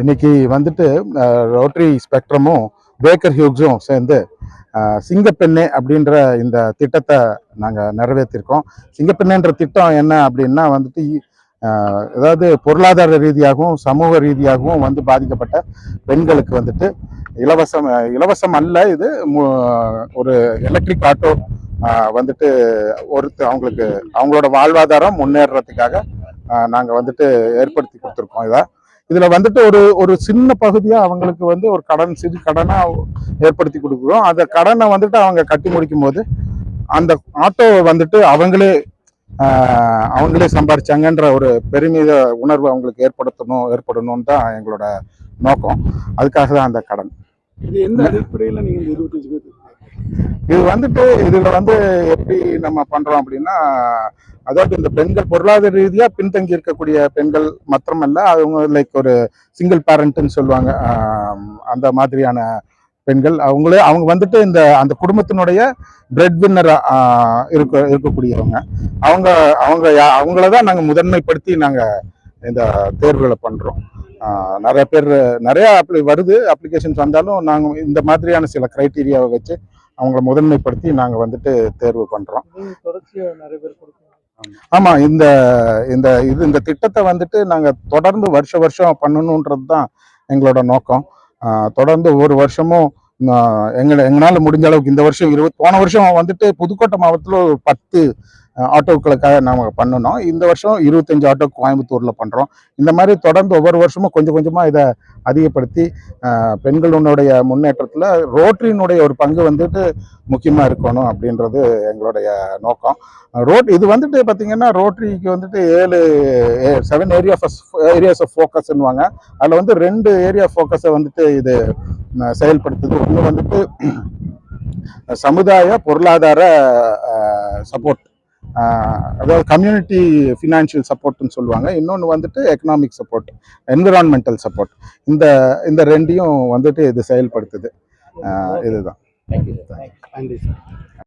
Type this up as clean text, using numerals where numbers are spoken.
இன்னைக்கு வந்துட்டு rotary ஸ்பெக்ட்ரமும் Baker ஹியூக்ஸும் சேர்ந்து சிங்கப்பெண்ணே அப்படின்ற இந்த திட்டத்தை நாங்கள் நிறைவேற்றிருக்கோம். சிங்கப்பெண்ணேன்ற திட்டம் என்ன அப்படின்னா வந்துட்டு அதாவது பொருளாதார ரீதியாகவும் சமூக ரீதியாகவும் வந்து பாதிக்கப்பட்ட பெண்களுக்கு வந்துட்டு இலவசம் அல்ல, இது ஒரு எலக்ட்ரிக் ஆட்டோ வந்துட்டு அவங்களுக்கு அவங்களோட வாழ்வாதாரம் முன்னேறதுக்காக நாங்கள் வந்துட்டு ஏற்படுத்தி கொடுத்துருக்கோம். இதுல வந்துட்டு ஒரு சின்ன பகுதியா அவங்களுக்கு வந்து ஒரு சிறு கடனா ஏற்படுத்தி கொடுக்குறோம். அந்த கடனை வந்துட்டு அவங்க கட்டி முடிக்கும் போது அந்த ஆட்டோவை வந்துட்டு அவங்களே சம்பாரிச்சாங்கன்ற ஒரு பெருமித உணர்வு அவங்களுக்கு ஏற்படணும்னு தான் எங்களோட நோக்கம். அதுக்காக தான் அந்த கடன். இது எந்த அடிப்படையில் நீங்க 25 பேர் இது வந்துட்டு இதுல வந்து எப்படி நம்ம பண்றோம் அப்படின்னா, அதாவது இந்த பெண்கள் பொருளாதார ரீதியா பின்தங்கி இருக்கக்கூடிய பெண்கள் மாத்திரமல்ல, அவங்க லைக் ஒரு சிங்கிள் பேரண்ட்னு சொல்லுவாங்க, அந்த மாதிரியான பெண்கள் அவங்க வந்துட்டு அந்த குடும்பத்தினுடைய பிரெட் வின்னர் இருக்கக்கூடியவங்க. அவங்களதான் நாங்க முதன்மைப்படுத்தி நாங்க இந்த தேர்வுகளை பண்றோம். நிறைய வருது, அப்ளிகேஷன்ஸ் வந்தாலும் நாங்க இந்த மாதிரியான சில கிரைட்டீரியாவை வச்சு அவங்கள முதன்மைப்படுத்தி நாங்க வந்துட்டு தேர்வு பண்றோம். ஆமா, இந்த திட்டத்தை வந்துட்டு நாங்க தொடர்ந்து வருஷம் பண்ணணும்ன்றது தான் எங்களோட நோக்கம். தொடர்ந்து ஒவ்வொரு வருஷமும் எங்களால முடிஞ்ச அளவுக்கு இந்த வருஷம் போன வருஷம் வந்துட்டு புதுக்கோட்டை மாவட்டத்தில் 10 ஆட்டோக்களுக்காக நாம பண்ணணும். இந்த வருஷம் 25 ஆட்டோ கோயம்புத்தூர்ல பண்றோம். இந்த மாதிரி தொடர்ந்து ஒவ்வொரு வருஷமும் கொஞ்சமா இதை அதிகப்படுத்தி பெண்களுடைய முன்னேற்றத்துல ரோட்டரியினுடைய ஒரு பங்கு வந்துட்டு முக்கியமா இருக்கணும் அப்படின்றது எங்களுடைய நோக்கம். இது வந்துட்டு பாத்தீங்கன்னா ரோட்டரிக்கு வந்துட்டு 7 ஏரியாஸ் ஆஃப் ஃபோக்கஸ்ன்னுவாங்க. அதுல வந்து 2 ஏரியா ஃபோக்கஸை வந்துட்டு இது செயல்படுத்துது. ஒன்று வந்துட்டு சமுதாய பொருளாதார சப்போர்ட், அதாவது கம்யூனிட்டி ஃபினான்ஷியல் சப்போர்ட்னு சொல்லுவாங்க. இன்னொன்று வந்துட்டு எக்கனாமிக் சப்போர்ட், என்விரான்மெண்டல் சப்போர்ட். இந்த ரெண்டையும் வந்துட்டு இது செயல்படுத்துது. இதுதான். நன்றி சார்.